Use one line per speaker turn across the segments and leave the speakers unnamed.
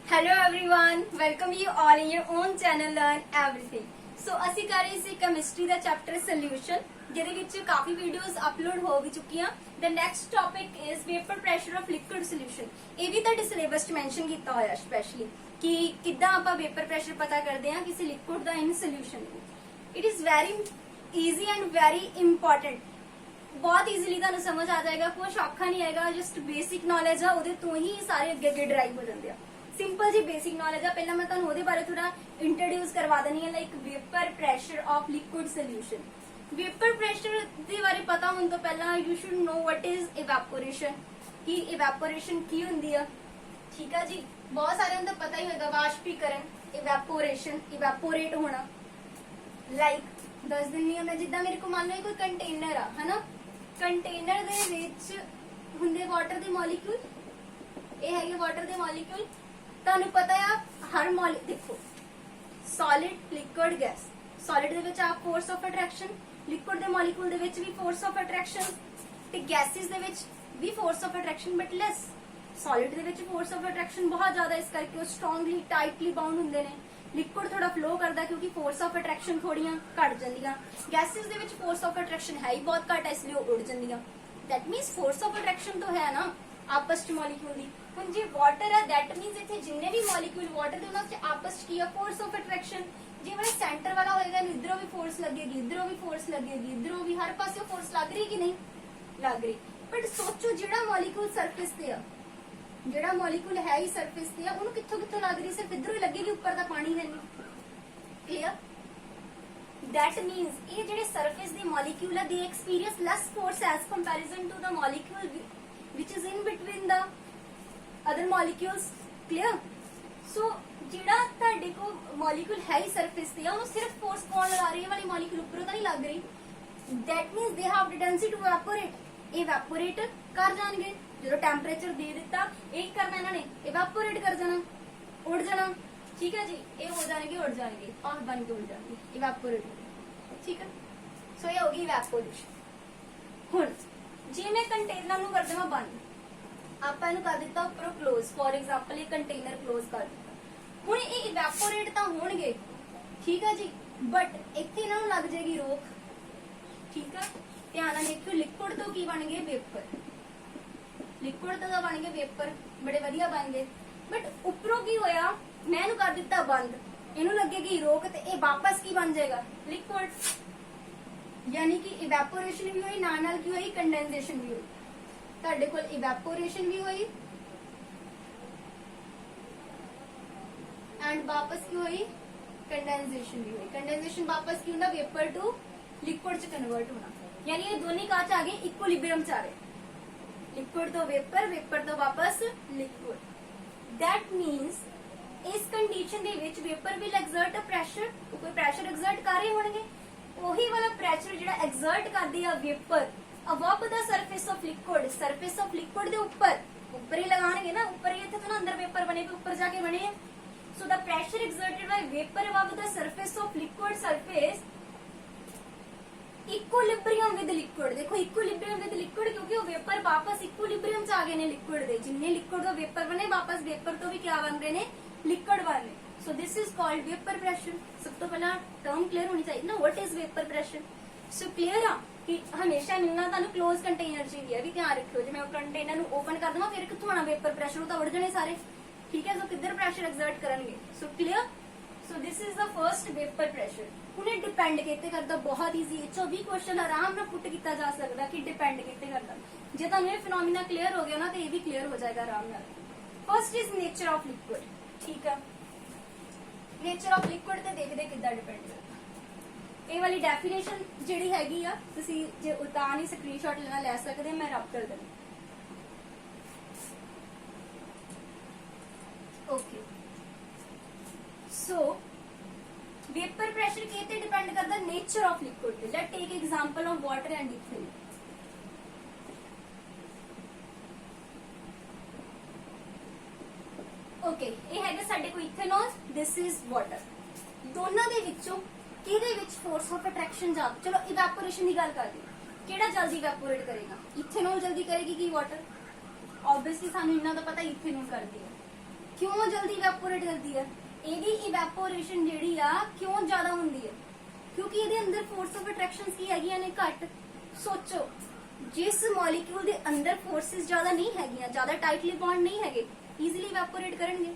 Hello everyone, welcome you all in your own channel learn everything. So ਅਸੀਂ ਕਰ ਰਹੇ ਸੀ ਕੈਮਿਸਟਰੀ ਦਾ ਚੈਪਟਰ ਸੋਲੂਸ਼ਨ, ਜਿਹਦੇ ਵਿੱਚ ਕਾਫੀ ਵੀਡੀਓਜ਼ ਅਪਲੋਡ ਹੋ ਵੀ ਚੁੱਕੀਆਂ। The next topic is vapour pressure of liquid solution. ਇਹ ਵੀ ਤੁਹਾਡੇ ਸਿਲੇਬਸ 'ਚ ਮੈਂਸ਼ਨ ਕੀਤਾ ਹੋਇਆ ਸਪੈਸ਼ਲੀ ਕਿ ਕਿੱਦਾਂ ਆਪਾਂ ਵੇਪਰ ਪ੍ਰੈਸ਼ਰ ਪਤਾ ਕਰਦੇ ਹਾਂ ਕਿਸੇ liquid the in solution. It is very easy and very important. बहुत इजीली ਤੁਹਾਨੂੰ ਸਮਝ ਆ ਜਾਏਗਾ, ਕੁਝ ਔਖਾ ਨਹੀਂ ਆਏਗਾ। ਜਸਟ ਬੇਸਿਕ ਨੌਲੇਜ ਆ, ਉਹਦੇ ਤੋਂ ਹੀ ਸਾਰੇ ਅੱਗੇ ਡਰਾਈਵ ਹੋ ਜਾਂਦੇ ਆ। ਸਿੰਪਲ ਜੀ ਬੇਸਿਕ ਨੌਲੇਜ ਆ। ਪਹਿਲਾਂ ਮੈਂ ਤੁਹਾਨੂੰ ਉਹਦੇ ਬਾਰੇ ਥੋੜਾ ਇੰਟਰੋਡਿਊਸ ਕਰਵਾ ਦੇਣੀ ਹੈ, like vapour pressure of liquid solution. Vapour pressure ਦੇ ਬਾਰੇ ਪਤਾ ਹੋਣ ਤੋਂ ਪਹਿਲਾਂ you should know what is evaporation, ਕਿ ਇਵੈਪੋਰੇਸ਼ਨ ਕੀ ਹੁੰਦੀ ਆ। ਠੀਕ ਆ ਜੀ, ਬਹੁਤ ਸਾਰਿਆਂ ਨੂੰ ਤਾਂ ਪਤਾ ਹੀ ਹੋਏਗਾ। ਵਾਸ਼ਪੀਕਰਨ, ਇਵੈਪੋਰੇਸ਼ਨ, ਇਵੈਪੋਰੇਟ ਹੋਣਾ। ਲਾਈਕ ਦੱਸ ਦਿੰਨੀ ਆ ਮੈਂ, ਜਿੱਦਾਂ ਮੇਰੇ ਕੋਲ ਮੰਨ ਲਓ ਕੋਈ ਕੰਟੇਨਰ ਆ, ਹਨਾ। ਕੰਟੇਨਰ ਦੇ ਵਿੱਚ ਹੁੰਦੇ ਵਾਟਰ ਦੇ ਮੋਲੀਕਿਊਲ, ਇਹ ਹੈਗੇ ਵਾਟਰ ਦੇ ਮੋਲੀਕਿਊਲ। ਤੁਹਾਨੂੰ ਪਤਾ ਆ ਹਰ ਦੇਖੋ ਸੋਲਿਡ, ਲਿਕੁਇਡ, ਗੈਸ। ਸੋਲਿਡ ਦੇ ਵਿੱਚ ਆ ਫੋਰਸ ਆਫ ਅਟਰੈਕਸ਼ਨ, ਲਿਕੁਇਡ ਦੇ ਮੋਲੀਕਿਊਲ ਦੇ ਵਿੱਚ ਵੀ ਫੋਰਸ ਆਫ ਅਟਰੈਕਸ਼ਨ, ਤੇ ਗੈਸਿਸ ਦੇ ਵਿੱਚ ਵੀ force of attraction but less. Solid ਦੇ ਵਿੱਚ ਫੋਰਸ ਆਫ ਅਟਰੈਕਸ਼ਨ ਬਹੁਤ ਜ਼ਿਆਦਾ, ਇਸ ਕਰਕੇ ਉਹ ਸਟਰੋਂਗਲੀ ਟਾਈਟਲੀ ਬਾਉਂਡ ਹੁੰਦੇ ਨੇ। ਲਿਕੁਇਡ ਥੋੜਾ ਫਲੋ ਕਰਦਾ ਕਿਉਂਕਿ ਫੋਰਸ ਆਫ ਅਟਰੈਕਸ਼ਨ ਥੋੜੀਆਂ ਘਟ ਜਾਂਦੀਆਂ। ਗੈਸਿਸ ਦੇ ਵਿੱਚ ਫੋਰਸ ਆਫ ਅਟਰੈਕਸ਼ਨ ਹੈ ਹੀ ਬਹੁਤ ਘੱਟ, ਇਸ ਲਈ ਉਹ ਉੜ ਜਾਂਦੀਆਂ। That means force of attraction ਤਾਂ ਹੈ ਨਾ ਆਪਸ ਚ ਮੋਲੀਕਿਊਲ ਦੀ। ਹੁਣ ਜੇ ਵਾਟਰ ਹੈ, ਦੈਟ ਮੀਨਸ ਇੱਥੇ ਜਿੰਨੇ ਵੀ ਮੋਲੀਕਿਊਲ ਵਾਟਰ ਦੇ ਉਹਨਾਂ ਚ ਆਪਸ ਚ ਕੀ ਆ, ਫੋਰਸ ਆਫ ਅਟਰੈਕਸ਼ਨ। ਜਿਵੇਂ ਸੈਂਟਰ ਵਾਲਾ ਹੋਏਗਾ, ਇਧਰੋਂ ਵੀ ਫੋਰਸ ਲੱਗੇਗੀ, ਇਧਰੋਂ ਵੀ ਫੋਰਸ ਲੱਗੇਗੀ, ਇਧਰੋਂ ਵੀ, ਹਰ ਪਾਸੇ ਫੋਰਸ ਲੱਗ ਰਹੀ ਕਿ ਨਹੀਂ ਲੱਗ ਰਹੀ। ਬਟ ਸੋਚੋ ਜਿਹੜਾ ਮੋਲੀਕਿਊਲ ਸਰਫੇਸ ਤੇ ਆ, ਜਿਹੜਾ ਮੋਲੀਕਿਊਲ ਹੈ ਹੀ ਸਰਫੇਸ ਤੇ ਆ, ਉਹਨੂੰ ਕਿੱਥੋਂ ਕਿੱਥੋਂ ਲੱਗ ਰਹੀ, ਸਿਰਫ ਇਧਰੋਂ ਹੀ ਲੱਗੇਗੀ, ਉੱਪਰ ਤਾਂ ਪਾਣੀ ਹੈ ਨਹੀਂ। ਕਲੀਅਰ? That means ਇਹ ਜਿਹੜੇ ਸਰਫੇਸ ਦੇ ਮੋਲੀਕਿਊਲ ਆ, they experience less force as comparison to the molecule which is in between the other molecules. Clear? So ਜਿਹੜਾ ਤੁਹਾਡੇ ਕੋਲ ਮੋਲੀਕਿਊਲ ਹੈ ਹੀ ਸਰਫੇਸ ਤੇ ਆ, ਉਹਨੂੰ ਸਿਰਫ ਫੋਰਸ ਕੌਣ ਲਗਾ ਰਹੀ ਹੈ, ਵਾਲੀ ਮੋਲੀਕਿਊਲ ਉੱਪਰੋਂ ਤਾਂ ਨਹੀਂ ਲੱਗ ਰਹੀ। That means they have tendency to evaporate. Evaporate ਕਰ ਜਾਣਗੇ। ਜਦੋਂ ਟੈਂਪਰੇਚਰ ਦੇ ਦਿੱਤਾ, ਇਹ ਕਰਨਾ ਇਹਨਾਂ ਨੇ, evaporate ਕਰ ਜਾਣਾ, ਉੜ ਜਾਣਾ। ਠੀਕ ਹੈ ਜੀ, ਇਹ ਹੋ ਜਾਣਗੇ, ਉੜ ਜਾਣਗੇ, ਆਹ ਬਣ ਕੇ ਉੜ ਜਾਣਗੇ, ਇਵੈਪੋਰੇਟ। ਠੀਕ ਹੈ, ਸੋ ਇਹ ਹੋ ਗਈ ਇਵੈਪੋਰੇਸ਼ਨ। ਹੁਣ ਜੇ ਮੈਂ ਕੰਟੇਨਰ ਨੂੰ ਕਰ ਦੇਵਾਂ ਬੰਦ, ਆਪਾਂ ਇਹਨੂੰ ਕਰ ਦਿੱਤਾ ਉੱਪਰੋਂ ਕਲੋਜ਼, ਫੋਰ ਐਗਜ਼ਾਮਪਲ ਇਹ ਕੰਟੇਨਰ ਕਲੋਜ਼ ਕਰ ਦਿੱਤਾ। ਹੁਣ ਇਹ ਇਵੈਪੋਰੇਟ ਤਾਂ ਹੋਣਗੇ, ਠੀਕ ਹੈ ਜੀ, ਬਟ ਇੱਥੇ ਇਹਨਾਂ ਨੂੰ ਲੱਗ ਜਾਏਗੀ ਰੋਕ। ਠੀਕ ਹੈ, ਧਿਆਨ ਨਾਲ ਦੇਖਿਓ, ਲਿਕੁਇਡ ਤੋਂ ਕੀ ਬਣ ਗਏ, ਵੇਪਰ। ਲਿਕੁਇਡ ਤੋਂ ਬਣ ਗਏ ਵੇਪਰ, ਬੜੇ ਵਧੀਆ ਬਣ ਗਏ। ਬਟ ਉੱਪਰੋਂ ਕੀ ਹੋਇਆ, ਮੈਂ ਇਹਨੂੰ ਕਰ ਦਿੱਤਾ ਬੰਦ, ਇਹਨੂੰ ਲੱਗੇਗੀ ਰੋਕ, ਤੇ ਇਹ ਵਾਪਸ ਕੀ ਬਣ ਜਾਏਗਾ, ਲਿਕੁਇਡ। ਯਾਨੀ ਕਿ ਇਵੈਪੋਰੇਸ਼ਨ ਵੀ ਹੋਈ, ਨਾਲ ਕੀ ਹੋਈ, ਕੰਡੈਂਸੇਸ਼ਨ ਵੀ ਹੋਈ। ਤੁਹਾਡੇ ਕੋਲ ਇਵੈਪੋਰੇਸ਼ਨ ਵੀ ਹੋਈ ਐਂਡ ਵਾਪਸ ਕੀ ਹੋਈ, ਕੰਡੈਂਸੇਸ਼ਨ ਵੀ ਹੋਈ। ਕੰਡੈਂਸੇਸ਼ਨ ਵਾਪਸ ਕੀ ਹੁੰਦਾ, ਵੇਪਰ ਟੂ ਲਿਕੁਇਡ ਚ ਕਨਵਰਟ ਹੋਣਾ। ਯਾਨੀ ਇਹ ਦੋਨੇ ਕਾਚ ਆ ਗਏ, ਇਕੁਇਲਿਬ੍ਰੀਅਮ ਚ ਆ ਰਹੇ। ਲਿਕੁਇਡ ਤੋਂ ਵੇਪਰ, ਵੇਪਰ ਤੋਂ ਵਾਪਸ ਲਿਕੁਇਡ। ਦੈਟ ਮੀਨਸ ਇਸ ਕੰਡੀਸ਼ਨ ਦੇ ਵਿੱਚ vapour will exert a pressure, ਕੋਈ ਪ੍ਰੈਸ਼ਰ ਐਗਜ਼ਰਟ ਕਰ ਰਹੇ ਹੋਣਗੇ। ਉਹੀ ਵਾਲਾ ਪ੍ਰੈਸ਼ਰ ਜਿਹੜਾ ਐਗਜ਼ਰਟ ਕਰਦੀ ਆ vapour above the surface of liquid, surface of liquid ਦੇ ਉੱਪਰ ਹੀ ਲਗਾਣਗੇ ਨਾ, ਉੱਪਰ ਹੀ। ਇੱਥੇ ਤਾਂ ਨਾ ਅੰਦਰ ਵੇਪਰ ਬਣੇ ਪਏ, ਉੱਪਰ ਜਾ ਕੇ ਬਣੇ ਆ। So the pressure exerted by vapour above the surface of liquid surface equilibrium with liquid. ਦੇਖੋ ਇਕੁਇਲਿਬ੍ਰੀਅਮ ਵਿਦ ਲਿਕੁਇਡ, ਕਿਉਂਕਿ ਉਹ ਵੇਪਰ ਵਾਪਸ ਇਕੁਇਲਿਬ੍ਰੀਅਮ ਚ ਆ ਗਏ ਨੇ ਲਿਕੁਇਡ ਦੇ। ਜਿੰਨੇ ਲਿਕੁਇਡ ਤੋਂ ਵੇਪਰ ਬਣੇ, ਵਾਪਸ ਵੇਪਰ ਤੋਂ ਵੀ ਕਿਆ ਬਣ ਰਹੇ ਨੇ, ਲਿਕੁਇਡ ਬਣ ਰਹੇ। So this is called vapour pressure. ਸਭ ਤੋਂ ਪਹਿਲਾਂ ਟਰਮ ਕਲੀਅਰ ਹੋਣੀ ਚਾਹੀਦੀ ਨਾ, what is vapour pressure. So clear ਆ ਕਿ ਹਮੇਸ਼ਾ ਮਿਲਣਾ ਤੁਹਾਨੂੰ ਕਲੋਜ਼ ਕੰਟੇਨਰ ਚ ਹੀ ਹੈ, ਵੀ ਧਿਆਨ ਰੱਖਿਓ। ਜੇ ਮੈਂ ਕੰਟੇਨਰ ਨੂੰ ਓਪਨ ਕਰ ਦਵਾਂ, ਫਿਰ ਕਿੱਥੋਂ ਆਣਾ ਵੇਪਰ ਪ੍ਰੈਸ਼ਰ, ਉਹ ਤਾਂ ਉੜ ਜਾਣੇ ਸਾਰੇ। ਠੀਕ ਹੈ, ਸੋ ਕਿੱਧਰ ਪ੍ਰੈਸ਼ਰ ਐਗਜ਼ਰਟ ਕਰਨਗੇ। So clear? So this is the first vapour pressure. ਹੁਣ ਇਹ ਡਿਪੈਂਡ ਕਿਤੇ ਕਰਦਾ, ਬਹੁਤ ਈਜ਼ੀ। ਇਹ ਚੋਂ 20 ਕੁਐਸਚਨ ਆਰਾਮ ਨਾਲ ਪੁੱਟ ਕੀਤਾ ਜਾ ਸਕਦਾ ਕਿ ਡਿਪੈਂਡ ਕਿਤੇ ਕਰਦਾ। ਜੇ ਤੁਹਾਨੂੰ ਇਹ ਫਿਨੋਮੀਨਾ ਕਲੀਅਰ ਹੋ ਗਿਆ ਨਾ, ਤੇ ਇਹ ਵੀ ਕਲੀਅਰ ਹੋ ਜਾਏਗਾ ਆਰਾਮ ਨਾਲ। First is nature of liquid. ਠੀਕ ਹੈ, ਨੇਚਰ ਆਫ ਲਿਕੁਇਡ ਤੇ ਦੇਖਦੇ ਕਿੱਦਾਂ ਡਿਪੈਂਡ ਕਰਦਾ। ਇਹ ਵਾਲੀ ਡੈਫੀਨੇਸ਼ਨ ਜਿਹੜੀ ਹੈਗੀ ਆ, ਤੁਸੀਂ ਜੇ ਉਤਾਰ ਨਹੀਂ ਸਕਰੀਨਸ਼ਾਟ ਲੈਣਾ ਲੈ ਸਕਦੇ, ਮੈਂ ਰਬ ਕਰ ਦਿੰਦੀ। ਓਕੇ, ਸੋ ਵੇਪਰ ਪ੍ਰੈਸ਼ਰ ਕਿਤੇ ਡਿਪੈਂਡ ਕਰਦਾ, ਨੇਚਰ ਆਫ ਲਿਕੁਇਡ ਤੇ। Let take example of water and ethanol. Okay, ਇਹ ਹੈਗਾ ਸਾਡੇ ਕੋਲ ਇਥੇਨॉल, ਦਿਸ ਇਜ਼ ਵਾਟਰ। ਦੋਨਾਂ ਦੇ ਵਿੱਚੋਂ ਕਿਹਦੇ ਵਿੱਚ ਫੋਰਸ ਆਫ ਅਟਰੈਕਸ਼ਨ ਜ਼ਿਆਦਾ? ਚਲੋ ਇਵੈਪੋਰੇਸ਼ਨ ਦੀ ਗੱਲ ਕਰਦੇ ਹਾਂ, ਕਿਹੜਾ ਜਲਦੀ ਇਵੈਪੋਰੇਟ ਕਰੇਗਾ, ਇਥੇਨॉल ਜਲਦੀ ਕਰੇਗੀ ਕਿ ਵਾਟਰ? ਆਬਵੀਅਸਲੀ ਸਾਨੂੰ ਇੰਨਾ ਤਾਂ ਪਤਾ ਇਥੇਨॉल ਕਰਦੀ ਹੈ। क्यों जल्दी इवैपोरेट करती है? ਇਹਦੀ ਇਵੈਪੋਰੇਸ਼ਨ ਜਿਹੜੀ ਆ ਕਿਉਂ ਜ਼ਿਆਦਾ ਹੁੰਦੀ ਹੈ? ਕਿਉਂਕਿ ਇਹਦੇ ਅੰਦਰ ਫੋਰਸ ਆਫ ਅਟਰੈਕਸ਼ਨਸ ਕੀ ਹੈਗੀਆਂ ਨੇ? ਘੱਟ। ਸੋਚੋ, ਜਿਸ ਮੋਲੀਕਿਊਲ ਦੇ ਅੰਦਰ ਫੋਰਸਿਸ ਜ਼ਿਆਦਾ ਨਹੀਂ ਹੈਗੀਆਂ, ਜ਼ਿਆਦਾ ਟਾਈਟਲੀ ਬੌਂਡ ਨਹੀਂ ਹੈਗੇ, ਈਜ਼ੀਲੀ ਇਵੈਪੋਰੇਟ ਕਰਨਗੇ।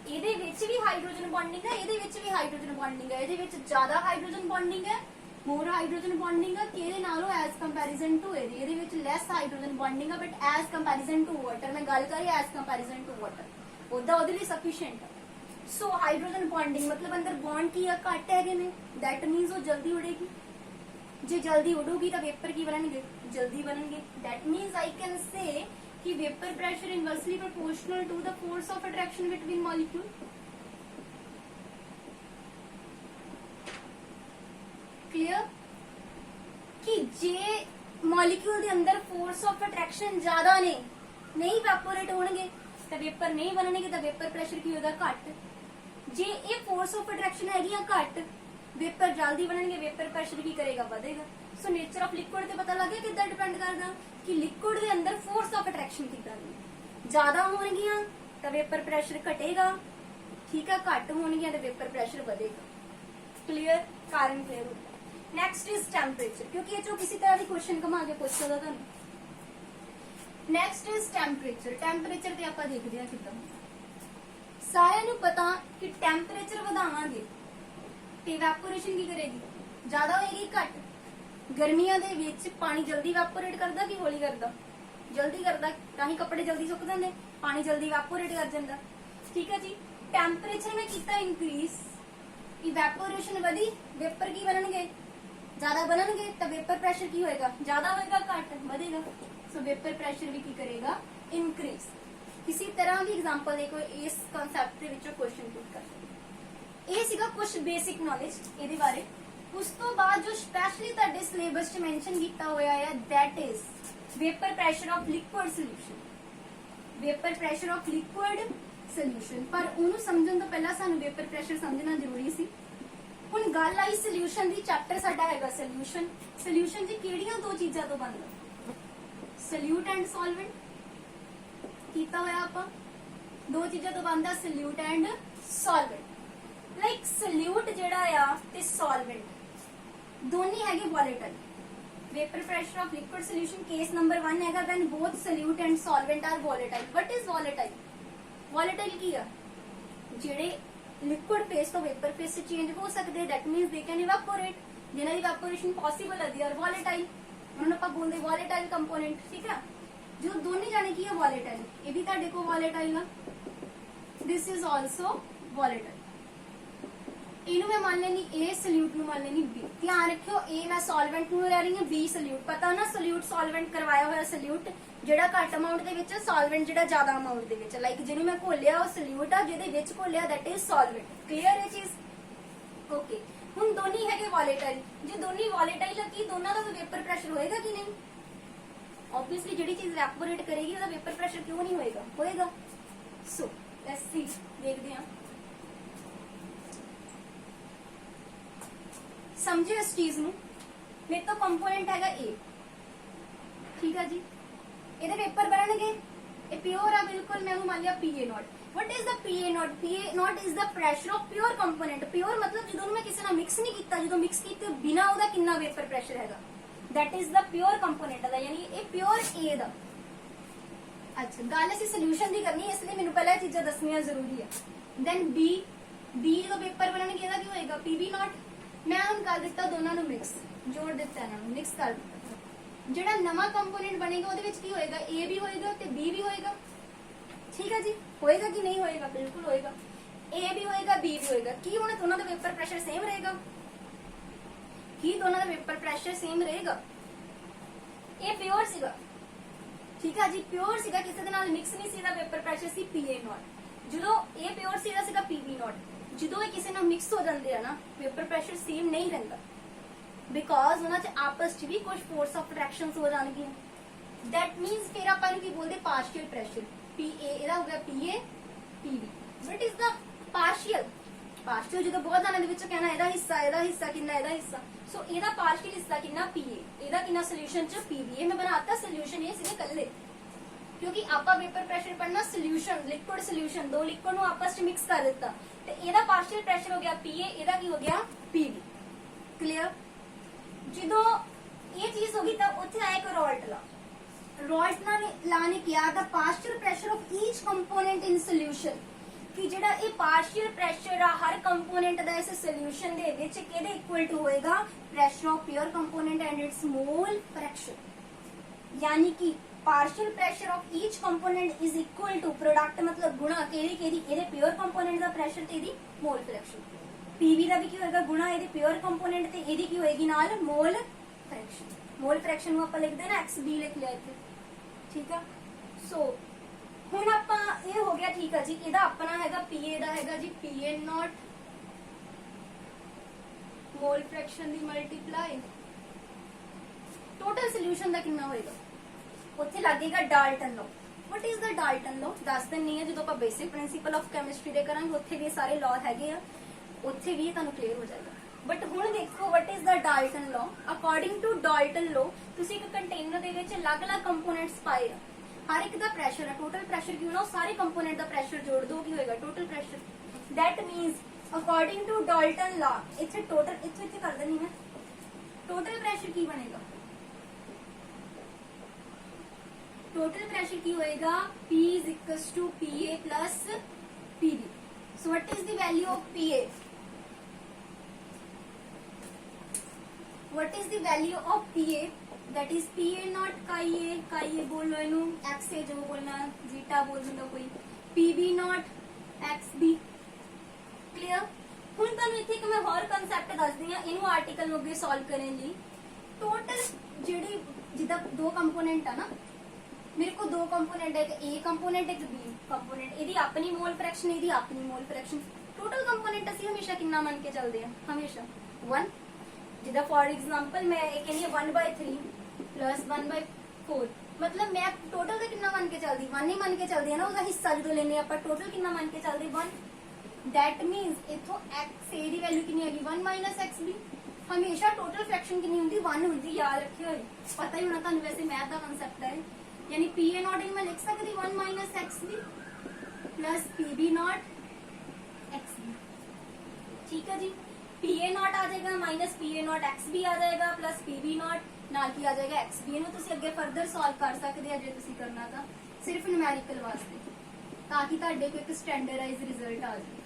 ਇਹਦੇ ਵਿੱਚ ਵੀ ਹਾਈਡਰੋਜਨ ਬੌਂਡਿੰਗ ਹੈ, ਇਹਦੇ ਵਿੱਚ ਵੀ ਹਾਈਡਰੋਜਨ ਬੌਂਡਿੰਗ ਹੈ, ਇਹਦੇ ਵਿੱਚ ਜ਼ਿਆਦਾ ਹਾਈਡਰੋਜਨ ਬੌਂਡਿੰਗ ਹੈ, ਮੋਰ ਹਾਈਡਰੋਜਨ ਬੌਂਡਿੰਗ ਹੈ ਕਿ ਇਹਦੇ ਨਾਲੋਂ ਐਜ਼ ਕੰਪੈਰੀਜ਼ਨ ਟੂ ਇਹਦੇ ਵਿੱਚ ਲੈਸ ਹਾਈਡਰੋਜਨ ਬੌਂਡਿੰਗ ਹੈ, but as comparison to water, ਮੈਂ ਗੱਲ ਕਰੀ ਐਜ਼ ਕੰਪੈਰੀਜ਼ਨ ਟੂ ਵਾਟਰ, ਉਹਦਾ ਉਹਦੇ ਲਈ ਸਫੀਸ਼ੀਐਂਟ ਹੈ। ਸੋ ਹਾਈਡਰੋਜਨ ਬੌਂਡਿੰਗ ਮਤਲਬ ਅੰਦਰ ਬੌਂਡ ਕੀ ਆ? ਘੱਟ ਹੈਗੇ ਨੇ, ਦੈਟ ਮੀਨਸ ਉਹ ਜਲਦੀ ਉਡੇਗੀ। ਜੇ ਜਲਦੀ ਉਡੂਗੀ ਤਾਂ ਵੇਪਰ ਕੀ ਬਣਨਗੇ? ਜਲਦੀ ਬਣਨਗੇ। That means I can say कि vapour pressure inversely proportional to the force of attraction between molecule. Clear? कि जे मॉलिक्यूल के अंदर फोर्स ऑफ अट्रैक्शन ज्यादा ने, नहीं इवैपोरेट होणगे तो वेपर नहीं बनणगे, तो वेपर प्रेशर की होगा घट। जे ये फोर्स ऑफ अट्रैक्शन हैगी घट, वेपर जल्दी बनणगे, वेपर प्रेशर की करेगा? बढ़ेगा। सो नेचर ऑफ लिक्विड ते पता लग गया कितना डिपेंड करदा कि लिक्विड के अंदर फोर्स ऑफ अट्रैक्शन कितना ज्यादा होणगियां तो वेपर प्रेशर घटेगा, ठीक है, घट होणगियां तो वेपर प्रेशर बढ़ेगा। क्लियर? कारण क्लियर हो गया। नेक्स्ट इज टेम्परेचर, क्योंकि ये जो किसी तरह की क्वेश्चन घुमा के पूछ सकदा तुहानू। Next is temperature. टेम्परेचर ते आपां देखदे हां किदां। सारिआं नूं पता कि टेम्परेचर वधावांगे ते इवैपोरेशन की करेगी? ज्यादा होएगी, घट। गर्मियां दे विच पानी जल्दी इवैपोरेट करदा कि हौली करदा? जल्दी करदा, तां ही कपड़े जल्दी सुक जांदे, पानी जल्दी इवैपोरेट कर जांदा। ठीक है जी। टेम्परेचर में कीता इंक्रीज, इवैपोरेशन वधी, वेपर की बनणगे? ज्यादा बनणगे तो वेपर प्रेशर की होएगा? ज्यादा होएगा, घट बढ़ेगा। सो वेपर प्रेशर भी की करेगा? इंक्रीज। किसी तरह भी एग्जांपल देखो इस कांसेप्ट दे विचों क्वेश्चन पुट कर। ये सीगा कुछ बेसिक नॉलेज ਇਹਦੇ ਬਾਰੇ। ਉਸ ਤੋਂ ਬਾਅਦ ਜੋ ਸਪੈਸ਼ਲੀ ਤੁਹਾਡੇ ਸਿਲੇਬਸ 'ਚ ਮੈਂਸ਼ਨ ਕੀਤਾ ਹੋਇਆ ਹੈ that is vapor pressure of liquid solution। vapor pressure of liquid solution, ਪਰ ਉਹਨੂੰ ਸਮਝਣ ਤੋਂ ਪਹਿਲਾਂ ਸਾਨੂੰ vapor pressure ਸਮਝਣਾ ਜ਼ਰੂਰੀ ਸੀ। ਹੁਣ ਗੱਲ ਆਈ ਸੋਲੂਸ਼ਨ ਦੀ। ਚੈਪਟਰ ਸਾਡਾ ਹੈਗਾ ਸੋਲੂਸ਼ਨ। ਸੋਲੂਸ਼ਨ 'ਚ ਕਿਹੜੀਆਂ ਦੋ ਚੀਜ਼ਾਂ ਤੋਂ ਬਣਦਾ? ਸੋਲਿਊਟ ਐਂਡ ਸੋਲਵੈਂਟ ਕੀਤਾ ਹੋਇਆ ਆਪਾਂ। ਦੋ ਚੀਜ਼ਾਂ ਤੋਂ ਬਣਦਾ, solute and solvent. Like solute ਜਿਹੜਾ ਆ ਤੇ ਸੋਲਵੈਂਟ ਦੋਨੇ ਹੈਗੇ volatile. Vapour pressure of liquid solution case number 1 है when both solute and solvent are volatile. What is volatile? Volatile की है जेडे लिक्विड फेस तो वेपर फेस से चेंज हो सकते हैं, that means they can evaporate. जिन्हां दी इवैपोरेशन पॉसिबल है दे आर वोलेटाइल। उन्होंने ਆਪਾਂ बोलते वोलेटाइल कंपोनेंट। ठीक है, जो दोनों जाने की है वोलेटाइल, ये भी ਤੁਹਾਡੇ को वोलेटाइल है, दिस इज आल्सो वोलेटाइल। इनू मैं मान लेनी ए, सल्यूट नू मान लेनी बी। ध्यान रखियो ए मैं सॉल्वेंट नू ले रही हूं, बी सल्यूट। पता ना सल्यूट सॉल्वेंट करवाया होया सल्यूट जेड़ा घट अमाउंट दे विच, सॉल्वेंट जेड़ा ज्यादा अमाउंट दे विच। लाइक जिन्नू मैं घोलिया वो सल्यूट आ, जिहदे विच घोलिया दैट इज सॉल्वेंट। क्लियर है चीज? ओके। हुण दोनी हैगे वोलेटाइल। जे दोनी वोलेटाइल है की दोनों दा वेपर प्रेशर होएगा कि नहीं? ऑब्वियसली जेड़ी चीज इवैपोरेट करेगी उसदा वेपर प्रेशर क्यों नहीं होएगा? होएगा। सो लेट्स सी, देखते हैं। समझे इस चीज नू? मेरे तो कंपोनेंट हैगा ए, ठीक है जी। ਇਹਦੇ पेपर बनणगे, ये प्योर है बिल्कुल। मैं मान लिया PA0। What is the PA0? PA0 is the pressure of pure component. Pure मतलब ਜਦੋਂ मैं किसी ਨਾਲ मिक्स नहीं किया, ਜਦੋਂ मिक्स कीते बिना ਉਹਦਾ कितना वेपर प्रेशर हैगा, that is the pure component ਦਾ, यानी ये प्योर A ਦਾ। अच्छा, गल ਅਸੀਂ सॉल्यूशन ਦੀ करनी है, इसलिए ਮੈਨੂੰ ਪਹਿਲਾਂ ਇਹ ਚੀਜ਼ਾਂ ਦੱਸਣੀਆਂ ਜ਼ਰੂਰੀ ਹੈ। देन B ਜਦੋਂ पेपर बनणगे ਇਹਦਾ ਕੀ ਹੋਏਗਾ? PB0। मैं हम कर दिता दोनों ਨੂੰ मिक्स, जोड़ दिता ਇਹਨਾਂ ਨੂੰ, मिक्स कर दिता। ਜਿਹੜਾ ਨਵਾਂ ਕੰਪੋਨੈਂਟ ਬਣੇਗਾ ਉਹਦੇ ਵਿੱਚ ਕੀ ਹੋਏਗਾ? A ਵੀ ਹੋਏਗਾ ਤੇ B ਵੀ ਹੋਏਗਾ। ਠੀਕ ਹੈ ਜੀ। ਹੋਏਗਾ ਕਿ ਨਹੀਂ ਹੋਏਗਾ? ਬਿਲਕੁਲ ਹੋਏਗਾ। A ਵੀ ਹੋਏਗਾ, B ਵੀ ਹੋਏਗਾ। ਕੀ ਹੁਣ ਦੋਨਾਂ ਦਾ वेपर प्रेशर सेम रहेगा? ਕੀ ਦੋਨਾਂ ਦਾ वेपर प्रेशर सेम रहेगा? ਇਹ ਪਿਓਰ ਸੀਗਾ, ਠੀਕ ਹੈ ਜੀ, ਪਿਓਰ ਸੀਗਾ, ਕਿਸੇ ਦੇ ਨਾਲ ਮਿਕਸ ਨਹੀਂ ਸੀ। ਇਹਦਾ वेपर प्रेशर ਸੀ PA0। ਜਦੋਂ ਇਹ ਪਿਓਰ ਸੀਗਾ PB0। ਜਦੋਂ ਇਹ ਕਿਸੇ ਨਾਲ ਮਿਕਸ ਹੋ ਜਾਂਦੇ ਆ ਨਾ, वेपर प्रेशर सेम नहीं रहता, बिकॉज ਉਹਨਾਂ ਚ ਆਪਸ ਚ ਵੀ ਕੁਝ ਫੋਰਸ ਆਫ ਅਟਰੈਕਸ਼ਨਸ ਹੋ ਜਾਣਗੀਆਂ। दैट मींस ਫਿਰ ਆਪਾਂ ਇਹਨੂੰ ਕੀ ਬੋਲਦੇ? ਪਾਰਸ਼ੀਅਲ ਪ੍ਰੈਸ਼ਰ। PA ਇਹਦਾ ਹੋ ਗਿਆ PA, PB। What is the partial ਜਦੋਂ ਬਹੁਤ ਜਾਣਾਂ ਦੇ ਵਿੱਚ ਕਹਿਣਾ ਇਹਦਾ ਹਿੱਸਾ ਕਿੰਨਾ, ਇਹਦਾ ਹਿੱਸਾ। ਸੋ ਇਹਦਾ ਪਾਰਸ਼ੀਅਲ ਹਿੱਸਾ ਕਿੰਨਾ? PA। ਇਹਦਾ ਕਿੰਨਾ ਸੋਲੂਸ਼ਨ ਚ? PB। ਇਹ ਮੈਂ ਬਣਾਤਾ ਸੋਲੂਸ਼ਨ, ਇਹ ਸੀਗੇ ਕੱਲੇ। क्योंकि आपा वेपर प्रेशर पढ़ना सोल्यूशन लिक्विड सोल्यूशन दो लिक्विड ਨੂੰ ਆਪਸ ਵਿੱਚ ਮਿਕਸ ਕਰ ਦਿੱਤਾ ਤੇ ਇਹਦਾ ਪਾਰਸ਼ੀਅਲ ਪ੍ਰੈਸ਼ਰ ਹੋ ਗਿਆ PA ਇਹਦਾ ਕੀ ਹੋ ਗਿਆ PB ਕਲੀਅਰ ਜਦੋਂ ਇਹ ਚੀਜ਼ ਹੋ ਗਈ ਤਾਂ ਉੱਥੇ ਆਇਆ ਇੱਕ ਰੋल्ट ਲਾ ਰੋल्ट ਲਾ ਨੇ ਕਿਹਾ the partial pressure of each component in solution ਕਿ ਜਿਹੜਾ ਇਹ ਪਾਰਸ਼ੀਅਲ ਪ੍ਰੈਸ਼ਰ ਆ ਹਰ ਕੰਪੋਨੈਂਟ ਦਾ ਇਸ ਸੋਲੂਸ਼ਨ ਦੇ ਵਿੱਚ ਕਿਹਦੇ ਇਕੁਅਲ ਟੂ ਹੋਏਗਾ pressure of pure component and its mole fraction यानी कि partial pressure of each component is equal to product मतलब गुणा केदी ਇਹਦੇ प्योर कंपोनेंट ਦਾ ਪ੍ਰੈਸ਼ਰ ਤੇ ਇਹਦੀ ਮੋਲ ਫ੍ਰੈਕਸ਼ਨ पीवी ਦਾ ਵੀ ਕੀ ਹੋਏਗਾ ਗੁਣਾ ਇਹਦੇ प्योर कंपोनेंट ਤੇ ਇਹਦੀ ਕੀ ਹੋਏਗੀ ਨਾਲ ਮੋਲ ਫ੍ਰੈਕਸ਼ਨ ਨੂੰ ਆਪਾਂ ਲਿਖਦੇ ਨਾ XB ਲਿਖ ਲਿਆ ਇੱਥੇ ਠੀਕ ਆ ਸੋ ਹੁਣ ਆਪਾਂ ਇਹ ਹੋ ਗਿਆ ਠੀਕ ਆ ਜੀ ਇਹਦਾ ਆਪਣਾ ਹੈਗਾ PA ਦਾ ਹੈਗਾ ਜੀ PA ਨॉट ਮੋਲ ਫ੍ਰੈਕਸ਼ਨ ਦੀ ਮਲਟੀਪਲਾਈ ਟੋਟਲ ਸੋਲੂਸ਼ਨ ਦਾ ਕਿੰਨਾ ਹੋਏਗਾ ਉੱਥੇ ਲੱਗੇਗਾ Dalton law what is the Dalton law ਦੱਸ ਦਿੰਨੀ ਹੈ ਜਦੋਂ ਆਪਾਂ ਬੇਸਿਕ ਪ੍ਰਿੰਸੀਪਲ ਆਫ ਕੈਮਿਸਟਰੀ ਦੇ ਕਰਾਂਗੇ ਉੱਥੇ ਵੀ ਸਾਰੇ ਲਾਅ ਹੈਗੇ ਆ ਉੱਥੇ ਵੀ ਤੁਹਾਨੂੰ ਕਲੀਅਰ ਹੋ ਜਾਏਗਾ ਬਟ ਹੁਣ ਦੇਖੋ what is the Dalton law according to Dalton law ਤੁਸੀਂ ਇੱਕ ਕੰਟੇਨਰ ਦੇ ਵਿੱਚ ਅਲੱਗ-ਅਲੱਗ ਕੰਪੋਨੈਂਟਸ ਪਾਏ ਆ ਹਰ ਇੱਕ ਦਾ ਪ੍ਰੈਸ਼ਰ ਹੈ ਟੋਟਲ ਪ੍ਰੈਸ਼ਰ ਕਿਉਂ ਨਾ ਸਾਰੇ ਕੰਪੋਨੈਂਟ ਦਾ ਪ੍ਰੈਸ਼ਰ ਜੋੜ ਦੋ ਕੀ ਹੋਏਗਾ total pressure that means according to Dalton law ਇੱਥੇ ਟੋਟਲ ਇੱਥੇ ਕਰ ਦੇਣੀ ਮੈਂ ਟੋਟਲ ਪ੍ਰੈਸ਼ਰ ਕੀ ਬਣੇਗਾ टोटल प्रेशर की होएगा P is equals to PA plus PB. So what is the value of PA? What is the value of PA? That is PA not chi A बोल लो इनू X A जो बोलना zeta बोल दो कोई PB not XB. Clear? ਹੁਣ ਤੁਹਾਨੂੰ ਇੱਥੇ ਇੱਕ ਮੈਂ ਹੋਰ ਕਨਸੈਪਟ ਦੱਸਦੀ ਆ ਇਹਨੂੰ ਆਰਟੀਕਲ ਨੂੰ ਅੱਗੇ ਸੋਲਵ ਕਰਨ ਲਈ ਟੋਟਲ ਜਿਹੜੀ ਜਿੱਦਾਂ ਦੋ ਕੰਪੋਨੈਂਟ ਆ ਨਾ मेरे को दो कंपोनेंट है एक A कंपोनेंट एक B कंपोनेंट ਇਹਦੀ ਆਪਣੀ ਮੋਲ ਫ੍ਰੈਕਸ਼ਨ ਇਹਦੀ ਆਪਣੀ ਮੋਲ ਫ੍ਰੈਕਸ਼ਨ ਟੋਟਲ ਕੰਪੋਨੈਂਟ ਅਸੀਂ ਹਮੇਸ਼ਾ ਕਿੰਨਾ ਮੰਨ ਕੇ ਚੱਲਦੇ ਆ ਹਮੇਸ਼ਾ 1 ਜਿੱਦਾਂ ਫॉर ਐਗਜ਼ਾਮਪਲ ਮੈਂ ਇਹ ਕਹਿੰਦੀ 1/3 प्लस 1/4 मतलब मैं टोटल ਦਾ ਕਿੰਨਾ ਮੰਨ ਕੇ ਚੱਲਦੀ 1 ਹੀ ਮੰਨ ਕੇ ਚੱਲਦੀ ਆ ਨਾ ਉਹਦਾ ਹਿੱਸਾ ਜਦੋਂ ਲੈਨੇ ਆਪਾਂ ਟੋਟਲ ਕਿੰਨਾ ਮੰਨ ਕੇ ਚੱਲਦੇ 1 that means ਇਥੋਂ x A ਦੀ ਵੈਲਿਊ ਕਿੰਨੀ ਹੈਗੀ 1 XB ਹਮੇਸ਼ਾ ਟੋਟਲ ਫ੍ਰੈਕਸ਼ਨ ਕਿੰਨੀ ਹੁੰਦੀ 1 ਹੁੰਦੀ ਯਾਦ ਰੱਖਿਓ ਪਤਾ ਹੀ ਹੋਣਾ ਤੁਹਾਨੂੰ ਵੈਸੇ ਮੈਥ ਦਾ ਕਨਸੈਪਟ ਹੈ यानी PA नॉट इन मैं लिख सकती 1 minus XB plus PB not XB ठीक है जी PA नॉट आ जाएगा माइनस PA नॉट XB आ जाएगा प्लस PB नॉट ਨਾਲ ਕੀ ਆ ਜਾਏਗਾ XB ਇਹਨੂੰ ਤੁਸੀਂ ਅੱਗੇ ਫਰਦਰ ਸੋਲਵ ਕਰ ਸਕਦੇ ਆ ਜੇ ਤੁਸੀਂ ਕਰਨਾ ਤਾਂ ਸਿਰਫ ਨਿਊਮੈਰੀਕਲ ਵਾਸਤੇ ਤਾਂ ਕਿ ਤੁਹਾਡੇ ਕੋਲ ਇੱਕ ਸਟੈਂਡਰਡਾਈਜ਼ ਰਿਜ਼ਲਟ ਆ ਜਾਵੇ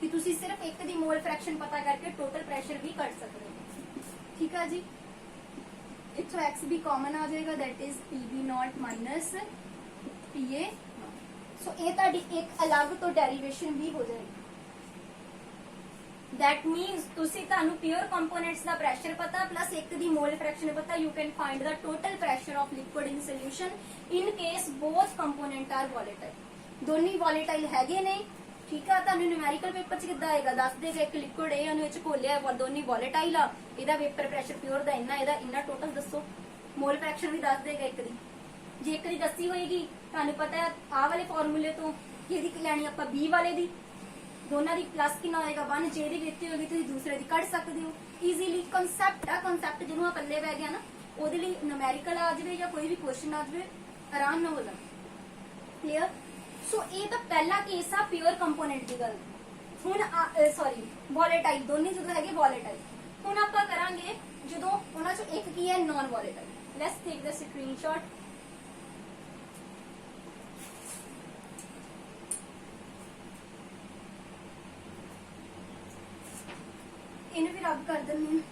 ਕਿ ਤੁਸੀਂ ਸਿਰਫ ਇੱਕ ਦੀ ਮੋਲ ਫ੍ਰੈਕਸ਼ਨ ਪਤਾ ਕਰਕੇ ਟੋਟਲ ਪ੍ਰੈਸ਼ਰ ਵੀ ਕੱਢ ਸਕਦੇ ਹੋ ਠੀਕ ਹੈ ਜੀ इथो XB कॉमन आ जाएगा that is PB not minus PA सो ये ताड़ी एक अलग तो डेरिवेशन भी हो जाएगी दैट मीन्स तुसी तानू प्योर कंपोनेंट्स दा प्रेशर पता प्लस एक दी मोल फ्रैक्शन पता you can find the total pressure of liquid in solution in case both component are volatile दोनों वॉलेटाइल हैगे ने ठीक है ਤੁਹਾਨੂੰ ਨਿਊਮੈਰੀਕਲ ਪੇਪਰ ਚ ਕਿੱਦਾਂ ਆਏਗਾ ਦੱਸ ਦੇਗਾ ਇੱਕ ਲਿਕੁਇਡ ਇਹ ਉਹਨੂੰ ਵਿੱਚ ਘੋਲਿਆ ਦੋਨੀ ਵੋਲੇਟਾਈਲ ਆ ਇਹਦਾ ਵੇਪਰ ਪ੍ਰੈਸ਼ਰ ਪਿਓਰ ਦਾ ਇੰਨਾ ਇਹਦਾ ਇੰਨਾ ਟੋਟਲ ਦੱਸੋ ਮੋਲ ਫ੍ਰੈਕਸ਼ਨ ਵੀ ਦੱਸ ਦੇਗਾ ਇੱਕ ਦੀ ਜੇ ਇੱਕ ਦੀ ਦੱਸੀ ਹੋਏਗੀ ਤੁਹਾਨੂੰ ਪਤਾ ਹੈ ਆਹ ਵਾਲੇ ਫਾਰਮੂਲੇ ਤੋਂ ਕਿ ਇਹਦੀ ਲੈਣੀ ਆਪਾਂ B ਵਾਲੇ ਦੀ ਦੋਨਾਂ ਦੀ ਪਲੱਸ ਕਿੰਨਾ ਹੋਏਗਾ 1 ਜੇ ਦੀ ਦਿੱਤੀ ਹੋਗੀ ਤੁਸੀਂ ਦੂਸਰੇ ਦੀ ਕੱਢ ਸਕਦੇ ਹੋ ਈਜ਼ੀਲੀ ਕਨਸੈਪਟ ਆ ਕਨਸੈਪਟ ਜਿਹਨੂੰ ਆ ਪੱਲੇ ਪੈ ਗਿਆ ਨਾ ਉਹਦੇ ਲਈ ਨਿਊਮੈਰੀਕਲ ਆ ਜਾਵੇ ਜਾਂ ਕੋਈ ਵੀ ਕੁਐਸਚਨ ਆ ਜਾਵੇ ਆਰਾਮ ਨਾਲ ਹੋ ਜਾਵੇ ਕਲੀਅਰ ਸੋ ਇਹ ਤਾਂ ਪਹਿਲਾ ਕੇਸ ਆ ਪਿਓਰ ਕੰਪੋਨੈਂਟ ਦੀ ਗੱਲ ਹੁਣ ਸੌਰੀ ਵੋਲੇਟਾਈਲ ਦੋਨੇ ਜਦੋਂ ਹੈਗੇ ਵੋਲੇਟਾਈਲ ਹੁਣ ਆਪਾਂ ਕਰਾਂਗੇ ਜਦੋਂ ਉਹਨਾਂ ਚੋਂ ਇੱਕ ਕੀ ਹੈ non volatile let's take the screenshot ਇਹਨੂੰ ਵੀ ਰੱਬ ਕਰ ਦਿੰਦੇ ਹਾਂ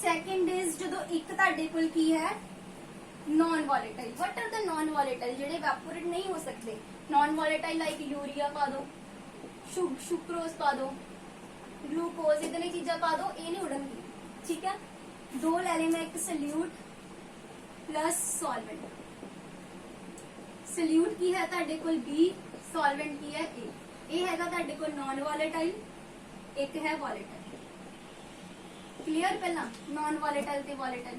ਸੈਕਿੰਡ ਇਜ਼ ਜਦੋਂ ਇੱਕ ਤੁਹਾਡੇ ਕੋਲ ਕੀ ਹੈ non volatile what are the non volatile जेडे इवेपोरेट नहीं हो सकते नॉन वॉलेटाइल लाइक यूरिया पा दो सुक्रोज पा दो ग्लूकोज इतनी चीजा पा दो ये नहीं उड़नगी ठीक है दो ले लें मैं एक सल्यूट प्लस सॉल्वेंट सल्यूट की है ਤੁਹਾਡੇ ਕੋਲ B सॉल्वेंट की है A ये हैगा ਤੁਹਾਡੇ ਕੋਲ नॉन वॉलेटाइल एक है वॉलेटाइल क्लियर पहला नॉन वॉलेटाइल ते वॉलेटाइल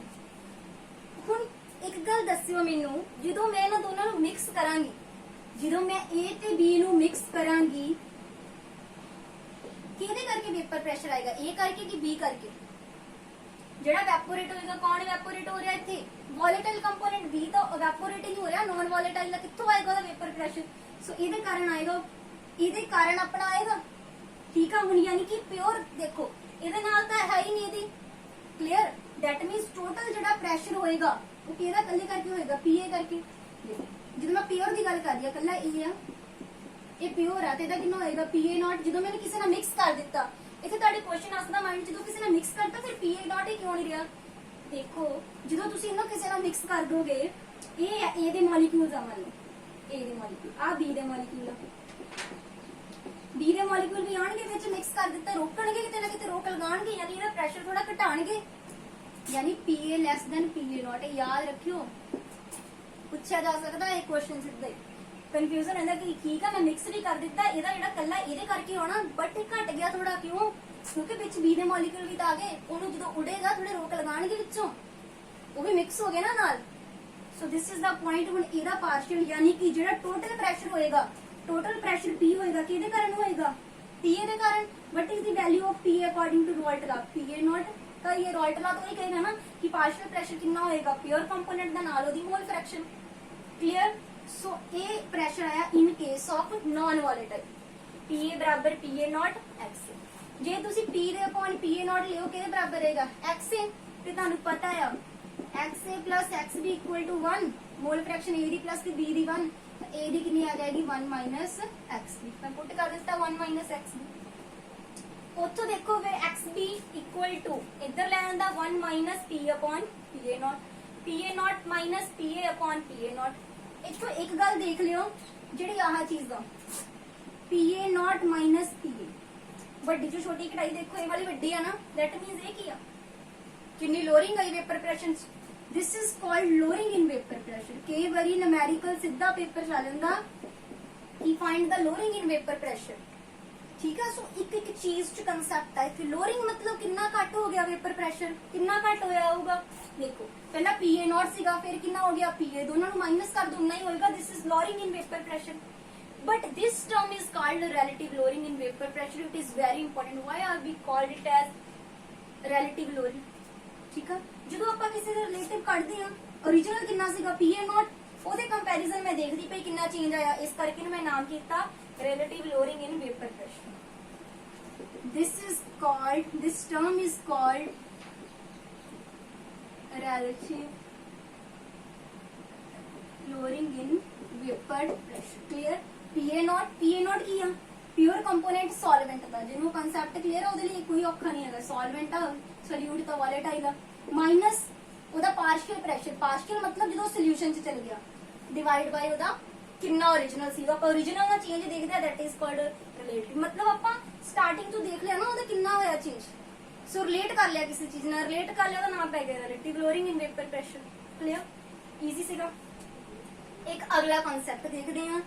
ਹੁਣ एक गल दस्यो मैनू जो मैं इन्हां दोनों नूं मिक्स करांगी जो मैं A ते B नूं मिक्स करांगी किहदे करके वेपर प्रेशर आएगा A करके कि B करके ਜਿਹੜਾ ਇਵੈਪੋਰੇਟ ਹੋਏਗਾ ਕੌਣ ਇਵੈਪੋਰੇਟ ਹੋ ਰਿਹਾ ਇੱਥੇ ਵੋਲੇਟਾਈਲ ਕੰਪੋਨੈਂਟ B ਤਾਂ ਇਵੈਪੋਰੇਟ ਹੀ ਹੋ ਰਿਹਾ ਨॉन ਵੋਲੇਟਾਈਲ ਦਾ ਕਿੱਥੋਂ ਆਏਗਾ ਉਹਦਾ ਵੇਪਰ ਪ੍ਰੈਸ਼ਰ ਸੋ ਇਹਦੇ ਕਾਰਨ ਆਪਣਾ ਆਏਗਾ ਠੀਕ ਆ ਹੁਣ ਯਾਨੀ ਕਿ ਪਿਓਰ ਦੇਖੋ ਇਹਦੇ ਨਾਲ ਤਾਂ ਹੈ ਹੀ ਨਹੀਂ ਇਹਦੀ ਕਲੀਅਰ ਦੈਟ ਮੀਨਸ ਟੋਟਲ ਜਿਹੜਾ ਪ੍ਰੈਸ਼ਰ ਹੋਏਗਾ ਉਹ ਕਿਹਦਾ ਕੱਲੇ ਕਰਕੇ ਹੋਏਗਾ PA ਕਰਕੇ ਦੇਖੋ ਜਦੋਂ ਮੈਂ ਪਿਓਰ ਦੀ ਗੱਲ ਕਰ ਰਹੀ ਆ ਕੱਲਾ ਇਹ ਆ ਇਹ ਪਿਓਰ ਆ ਤੇ ਇਹਦਾ ਕਿੰਨਾ ਹੋਏਗਾ PA ਨॉट ਜਦੋਂ ਮੈंने ਕਿਸੇ ਨਾਲ ਮਿਕਸ ਕਰ ਦਿੱਤਾ ਇੱਥੇ ਤੁਹਾਡੇ ਕੁਐਸਚਨ ਆਸਦਾ ਮਾਈਂਡ ਜਦੋਂ ਕਿਸੇ ਨਾਲ ਮਿਕਸ ਕਰਤਾ ਫਿਰ PA ਨॉट ਹੀ ਕਿਉਂ ਨਹੀਂ ਰਿਹਾ ਦੇਖੋ ਜਦੋਂ ਤੁਸੀਂ ਇਹਨੂੰ ਕਿਸੇ ਨਾਲ ਮਿਕਸ ਕਰ ਦੋਗੇ ਇਹ A ਦੇ ਮੋਲੀਕਿਊਲਸ ਆ ਮੰਨ ਲਓ A ਦੇ ਮੋਲੀਕਿਊਲ ਆ B ਦੇ ਮੋਲੀਕਿਊਲ ਆ B ਦੇ ਮੋਲੀਕਿਊਲ ਵੀ ਆਣਗੇ ਵਿੱਚ ਮਿਕਸ ਕਰ ਦਿੱਤਾ ਰੋਕਣਗੇ ਕਿਤੇ ਨਾ ਕਿਤੇ ਰੋਕ ਲਗਾਣਗੇ ਯਾਨੀ ਇਹਦਾ ਪ੍ਰੈਸ਼ਰ ਥੋੜਾ ਘਟਾਣਗੇ ਯਾਨੀ PA ਲੈਸ ਦੈਨ PA ਨॉट ਇਹ ਯਾਦ ਰੱਖਿਓ ਪੁੱਛਿਆ ਜਾ ਸਕਦਾ ਇਹ ਕੁਐਸਚਨ ਸਿੱਧਾ ਹੀ ਕੰਫਿਊਜ਼ਨ ਹੁੰਦਾ ਕਿ ਠੀਕ ਆ ਮੈਂ ਮਿਕਸ ਵੀ ਕਰ ਦਿੱਤਾ ਇਹਦਾ ਜਿਹੜਾ ਕੱਲਾ ਇਹਦੇ ਕਰਕੇ ਆਉਣਾ ਬਟ ਘਟ ਗਿਆ ਥੋੜਾ ਕਿਉਂ ਕਿਉਂਕਿ ਵਿੱਚ B ਦੇ ਮੋਲੀਕਿਊਲ ਵੀ ਤਾਂ ਆ ਗਏ ਉਹਨੂੰ ਜਦੋਂ ਉਡੇਗਾ ਥੋੜੇ ਰੋਕ ਲਗਾਣਗੇ ਵਿੱਚੋਂ ਉਹ ਵੀ ਮਿਕਸ ਹੋ ਗਏ ਨਾ ਨਾਲ ਸੋ ਦਿਸ ਇਜ਼ ਦਾ ਪੁਆਇੰਟ ਹੁਣ ਇਹਦਾ ਪਾਰਸ਼ੀਅਲ ਯਾਨੀ ਕਿ ਜਿਹੜਾ ਟੋਟਲ ਪ੍ਰੈਸ਼ਰ ਹੋਏਗਾ ਟੋਟਲ ਪ੍ਰੈਸ਼ਰ P ਹੋਏਗਾ ਕਿਹਦੇ ਕਾਰਨ ਹੋਏਗਾ PA ਦੇ ਕਾਰਨ what is the value of PA according to Raoult law PA ਨॉट ਤਾਂ ਇਹ ਰੋਇਟ ਲਾ ਤੋਂ ਇਹ ਕਹੇਗਾ ਨਾ ਕਿ ਪਾਰਸ਼ੀਅਲ ਪ੍ਰੈਸ਼ਰ ਕਿੰਨਾ ਹੋਏਗਾ ਪਿਓਰ ਕੰਪੋਨੈਂਟ ਦਾ ਨਾਲ ਉਹਦੀ ਮੋਲ ਫ੍ਰੈਕਸ਼ਨ ਕਲੀਅਰ ਸੋ ਇਹ ਪ੍ਰੈਸ਼ਰ ਆਇਆ in case of non volatile PA ਬਰਾਬਰ PA ਨॉट XA ਜੇ ਤੁਸੀਂ P ਦੇ ਅਪਨ PA ਨॉट ਲਿਓ ਕਿਹਦੇ ਬਰਾਬਰ ਰਹੇਗਾ XA ਤੇ ਤੁਹਾਨੂੰ ਪਤਾ ਆ XA plus XB equal to 1 mall fraction A the plus ਤੇ B ਦੀ 1 A ਦੀ ਕਿੰਨੀ ਆ ਜਾਏਗੀ 1 minus XB ਮੈਂ ਪੁੱਟ ਕਰ ਦਿੱਤਾ 1 minus XB ਉੱਥੋਂ ਦੇਖੋ ਫਿਰ XB equal to ਇੱਧਰ ਲੈ ਆਂਦਾ 1 minus P upon PA not PA not minus PA upon PA not ਇੱਥੋਂ ਇੱਕ ਗੱਲ ਦੇਖ ਲਿਓ ਜਿਹੜੀ ਆਹ ਚੀਜ਼ ਦਾ PA नॉट minus PA ਵੱਡੀ ਜੋ ਛੋਟੀ ਕਟਾਈ ਦੇਖੋ ਇਹ ਵਾਲੀ ਵੱਡੀ ਆ ਨਾ that means ਇਹ ਕੀ ਆ ਕਿੰਨੀ lowering I vapour pressure this is called lowering in vapour pressure ਕਈ ਵਾਰੀ ਨੂਮੈਰੀਕਲ ਸਿੱਧਾ ਪੇਪਰ ਚਾ ਲੈਂਦਾ ਕਿ ਫਾਈਂਡ ਦਾ ਲੋਰਿੰਗ ਇਨ ਵੇਪਰ ਪ੍ਰੈਸ਼ਰ ਠੀਕ ਆ ਸੋ ਇੱਕ ਇੱਕ ਚੀਜ਼ ਚ ਕਨਸੈਪਟ ਹੈ ਕਿ ਲੋਰਿੰਗ ਮਤਲਬ ਕਿੰਨਾ ਘੱਟ ਹੋ ਗਿਆ ਵੇਪਰ ਪ੍ਰੈਸ਼ਰ ਕਿੰਨਾ ਘੱਟ ਹੋਇਆ ਹੋਊਗਾ ਦੇਖੋ ਪਹਿਲਾਂ PA ਨॉट ਸੀਗਾ ਫਿਰ ਕਿੰਨਾ ਹੋ ਗਿਆ PA ਦੋਨਾਂ ਨੂੰ ਮਾਈਨਸ ਕਰ ਦੋ ਉਨਾ ਹੀ ਹੋਏਗਾ this is lowering in vapour pressure but this term is called relative lowering in vapor pressure it is very important why are we called it as relative lowering ਠੀਕ ਆ ਜਦੋਂ ਆਪਾਂ ਕਿਸੇ ਦਾ ਰਿਲੇਟਿਵ ਕੱਢਦੇ ਆ origignal ਕਿੰਨਾ ਸੀਗਾ PA नॉट ਉਹਦੇ ਕੰਪੈਰੀਜ਼ਨ ਮੈਂ ਦੇਖਦੀ ਪਈ ਕਿੰਨਾ ਚੇਂਜ ਆਇਆ ਇਸ ਕਰਕੇ ਮੈਂ ਨਾਮ ਕੀਤਾ relative lowering in vapor pressure this term is called relative lowering in vapor pressure clear PA not ਕੀ ਆ ਪਿਓਰ ਕੰਪੋਨੈਂਟ ਸੋਲਵੈਂਟ ਦਾ ਜਿਹਨੂੰ ਕਨਸੈਪਟ ਕਲੀਅਰ ਆ ਉਹਦੇ ਲਈ ਕੋਈ ਔਖਾ ਨਹੀਂ ਹੈਗਾ ਸੋਲਵੈਂਟ ਆ ਸੋਲਿਊਟ ਤਾਂ ਵੋਲੇਟਾਈਲ ਆ ਮਾਈਨਸ ਉਹਦਾ ਪਾਰਸ਼ੀਅਲ ਪ੍ਰੈਸ਼ਰ ਪਾਰਸ਼ੀਅਲ ਮਤਲਬ ਜਦੋਂ ਸੋਲੂਸ਼ਨ ਚ ਚਲ ਗਿਆ ਡਿਵਾਈਡ ਬਾਈ ਉਹਦਾ ਕਿੰਨਾ origignal ਸੀਗਾ ਆਪਾਂ origignal ਦਾ ਚੇਂਜ ਦੇਖਦੇ ਆ that is called relative ਮਤਲਬ ਆਪਾਂ ਸਟਾਰਟਿੰਗ ਤੋਂ ਦੇਖ ਲਿਆ ਨਾ ਉਹਦਾ ਕਿੰਨਾ ਹੋਇਆ ਚੇਂਜ ਸੋ ਰਿਲੇਟ ਕਰ ਲਿਆ ਕਿਸੇ ਚੀਜ਼ ਨਾਲ ਰਿਲੇਟ ਕਰ ਲਿਆ ਉਹਦਾ ਨਾਮ ਪੈ ਗਿਆ relative lowering in vapor pressure clear easy ਸੀਗਾ ਇੱਕ ਅਗਲਾ ਕਨਸੈਪਟ ਦੇਖਦੇ ਆ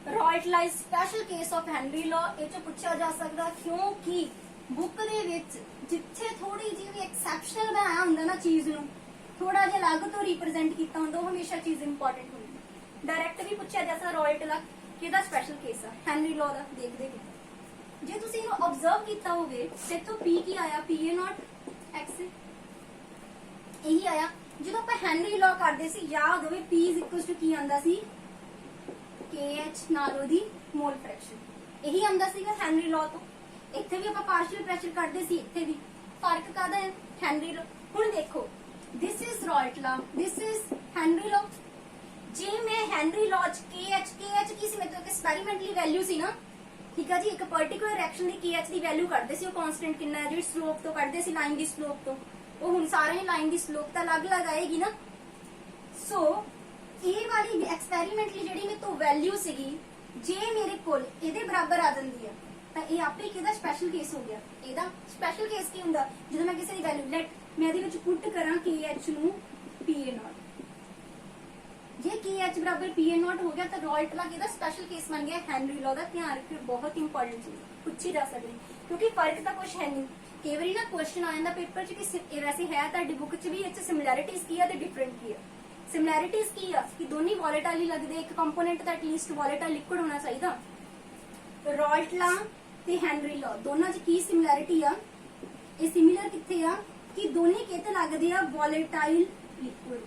ਰॉयट ਲਾ ਸਪੈਸ਼ਲ ਕੇਸ ਆਫ ਹੈਨਰੀ ਲਾ ਇਹ ਚ ਪੁੱਛਿਆ ਜਾ ਸਕਦਾ ਕਿਉਂਕਿ ਬੁੱਕ ਦੇ ਵਿੱਚ ਜਿੱਥੇ ਥੋੜੀ ਜਿਹੀ ਵੀ ਐਕਸੈਪਸ਼ਨਲ ਬਣਾਇਆ ਹੁੰਦਾ ਨਾ ਚੀਜ਼ ਨੂੰ ਥੋੜਾ ਜਿਹਾ ਅਲੱਗ ਤੋਂ ਰਿਪਰੈਜ਼ੈਂਟ ਕੀਤਾ ਹੁੰਦਾ ਉਹ ਹਮੇਸ਼ਾ ਚੀਜ਼ ਇੰਪੋਰਟੈਂਟ ਹੁੰਦੀ ਡਾਇਰੈਕਟ ਵੀ ਪੁੱਛਿਆ ਜਾ ਸਕਦਾ ਰॉयट ਲਾ ਕਿਹਦਾ ਸਪੈਸ਼ਲ ਕੇਸ ਆ ਹੈਨਰੀ ਲਾ ਦਾ ਦੇਖਦੇ ਜੇ ਤੁਸੀਂ ਇਹਨੂੰ ਆਬਜ਼ਰਵ ਕੀਤਾ ਹੋਵੇ ਤੇ ਤੋਂ P ਕੀ ਆਇਆ PA ਨॉट XA ਇਹੀ ਆਇਆ ਜਦੋਂ ਆਪਾਂ ਹੈਨਰੀ ਲਾ ਕਰਦੇ ਸੀ ਯਾਦ ਹੋਵੇ P ਕੀ ਆਂਦਾ ਸੀ KH ਨਾਲ ਉਹਦੀ ਮੋਲ ਫ੍ਰੈਕਸ਼ਨ ਇਹੀ ਆਂਦਾ ਸੀਗਾ ਹੈਨਰੀ ਲਾ ਤੋਂ ਇੱਥੇ ਵੀ ਆਪਾਂ ਪਾਰਸ਼ੀਅਲ ਪ੍ਰੈਸ਼ਰ ਕੱਢਦੇ ਸੀ ਇੱਥੇ ਵੀ ਫਰਕ ਕਾਹਦਾ ਹੈ ਹੈਨਰੀ ਲਾ ਹੁਣ ਦੇਖੋ this is ਰॉयट ਲਾ this is ਹੈਨਰੀ ਲਾ ਜੇ ਮੈਂ ਹੈਨਰੀ ਲਾ ਚ KH ਕੀ ਸੀ ਮੇਰੇ ਤੋਂ ਇੱਕ ਐਕਸਪੈਰੀਮੈਂਟਲੀ ਵੈਲਿਊ ਸੀ ਨਾ ਠੀਕ ਆ ਜੀ ਇੱਕ ਪਾਰਟਿਕੂਲਰ ਰਿਐਕਸ਼ਨ ਦੀ KH ਦੀ ਵੈਲਿਊ ਕੱਢਦੇ ਸੀ ਉਹ ਕਨਸਟੈਂਟ ਕਿੰਨਾ ਹੈ ਜਿਹੜੀ ਸਲੋਪ ਤੋਂ ਕੱਢਦੇ ਸੀ ਲਾਈਨ ਦੀ ਸਲੋਪ ਤੋਂ ਉਹ ਹੁਣ ਸਾਰਿਆਂ ਦੀ ਲਾਈਨ ਦੀ ਸਲੋਪ ਤਾਂ ਅਲੱਗ-ਅਲੱਗ ਆਏਗੀ ਨਾ ਸੋ ਇਹ ਵਾਲੀ ਐਕਸਪੈਰੀਮੈਂਟਲੀ ਜਿਹੜੀ ਮੇਰੇ ਤੋਂ ਵੈਲਿਊ ਸੀਗੀ ਜੇ ਮੇਰੇ ਕੋਲ ਇਹਦੇ ਬਰਾਬਰ ਆ ਜਾਂਦੀ ਆ ਤਾਂ ਇਹ ਆਪੇ ਕਿਹਦਾ ਸਪੈਸ਼ਲ ਕੇਸ ਹੋ ਗਿਆ ਇਹਦਾ ਸਪੈਸ਼ਲ ਕੇਸ ਕੀ ਹੁੰਦਾ ਜਦੋਂ ਮੈਂ ਕਿਸੇ ਦੀ ਵੈਲਿਊ ਲੈਟ ਮੈਂ ਇਹਦੇ ਵਿੱਚ ਪੁੱਟ ਕਰਾਂ KH ਨੂੰ PA ਨॉट ਜੇ KH ਬਰਾਬਰ PA ਨॉट ਹੋ ਗਿਆ ਤਾਂ ਰॉयट ਲਾ ਕਿਹਦਾ ਸਪੈਸ਼ਲ ਕੇਸ ਬਣ ਗਿਆ ਹੈਨਰੀ ਲਾ ਦਾ ਧਿਆਨ ਰੱਖਿਓ ਬਹੁਤ ਇੰਪੋਰਟੈਂਟ ਚੀਜ਼ ਪੁੱਛੀ ਜਾ ਸਕਦੀ ਕਿਉਂਕਿ ਫਰਕ ਤਾਂ ਕੁਝ ਹੈ ਨਹੀਂ ਕਈ ਵਾਰੀ ਨਾ ਕੁਐਸਚਨ ਆ ਜਾਂਦਾ ਪੇਪਰ 'ਚ ਕਿ ਇਹ ਵੈਸੇ ਹੈ ਤੁਹਾਡੀ ਬੁੱਕ 'ਚ ਵੀ ਇਹ 'ਚ ਸਿਮਿਲੈਰਿਟੀਜ਼ ਕੀ ਆ ਤੇ ਡਿਫਰੈਂਟ ਕੀ ਆ ਸਿਮਿਲੈਰਿਟੀਜ਼ ਕੀ ਆ ਕਿ ਦੋਨੇ ਵੋਲੇਟਾਈਲ ਹੀ ਲੱਗਦੇ ਇੱਕ ਕੰਪੋਨੈਂਟ ਤਾਂ ਐਟਲੀਸਟ ਵੋਲੇਟਾਈਲ ਲਿਕੁਇਡ ਹੋਣਾ ਚਾਹੀਦਾ ਰॉयट ਲਾ ਤੇ ਹੈਨਰੀ ਲਾ ਦੋਨਾਂ 'ਚ ਕੀ ਸਿਮਿਲੈਰਿਟੀ ਆ ਇਹ ਸਿਮਿਲਰ ਕਿੱਥੇ ਆ कि दोनों किते लगदे आ वॉलेटाइल लिक्विड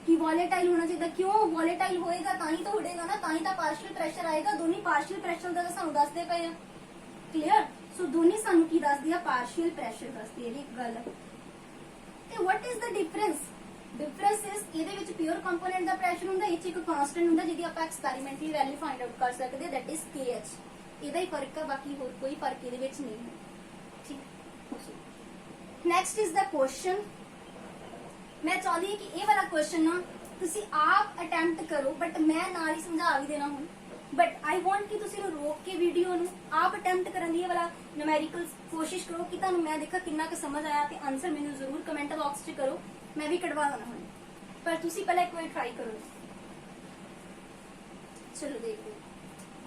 कि वॉलेटाइल होना चाहिए क्यों वॉलेटाइल होएगा ताही तो उड़ेगा ना ताही तो पार्शियल प्रेशर आएगा दोनों पार्शियल प्रेशर का सानू दसदे पे आ क्लियर सो दोनों सानू की दसदे आ पार्शियल प्रेशर दसदे ये गल ते what is the difference difference is ਇਹਦੇ ਵਿੱਚ ਪਿਓਰ ਕੰਪੋਨੈਂਟ ਦਾ ਪ੍ਰੈਸ਼ਰ ਹੁੰਦਾ ਇਹ ਚ ਇੱਕ ਕਾਂਸਟੈਂਟ ਹੁੰਦਾ ਜਿਹਦੀ ਆਪਾਂ ਐਕਸਪੈਰੀਮੈਂਟਲੀ ਵੈਲਿਊ ਫਾਈਂਡ ਆਊਟ ਕਰ ਸਕਦੇ ਦੈਟ ਇਜ਼ KH ਇਹਦਾ ਹੀ ਫਰਕ ਹੈ ਬਾਕੀ ਹੋਰ ਕੋਈ ਫਰਕ ਇਹਦੇ ਵਿੱਚ ਨਹੀਂ ਹੈ ਠੀਕ ਨੈਕਸਟ ਇਜ਼ ਦਾ ਕੁਐਸਚਨ ਮੈਂ ਚਾਹੁੰਦੀ ਹਾਂ ਕਿ ਇਹ ਵਾਲਾ ਕੁਐਸਚਨ ਨਾ ਤੁਸੀਂ ਆਪ ਅਟੈਂਪਟ ਕਰੋ ਬਟ ਮੈਂ ਨਾਲ ਹੀ ਸਮਝਾ ਵੀ ਦੇਣਾ ਹੁਣ ਬਟ ਆਈ ਵਾਂਟ ਕਿ ਤੁਸੀਂ ਇਹਨੂੰ ਰੋਕ ਕੇ ਵੀਡੀਓ ਨੂੰ ਆਪ ਅਟੈਂਪਟ ਕਰਨ ਦੀ ਇਹ ਵਾਲਾ ਨਿਊਮੈਰੀਕਲ ਕੋਸ਼ਿਸ਼ ਕਰੋ ਕਿ ਤੁਹਾਨੂੰ ਮੈਂ ਦੇਖਾਂ ਕਿੰਨਾ ਕੁ ਸਮਝ ਆਇਆ ਤੇ ਆਨਸਰ ਮੈਨੂੰ ਜ਼ਰੂਰ ਕਮੈਂਟ ਬਾਕਸ 'ਚ ਕਰੋ मैं भी कटवा देना हूं पर तुसी पहले एक बार ट्राई करो चलो देखो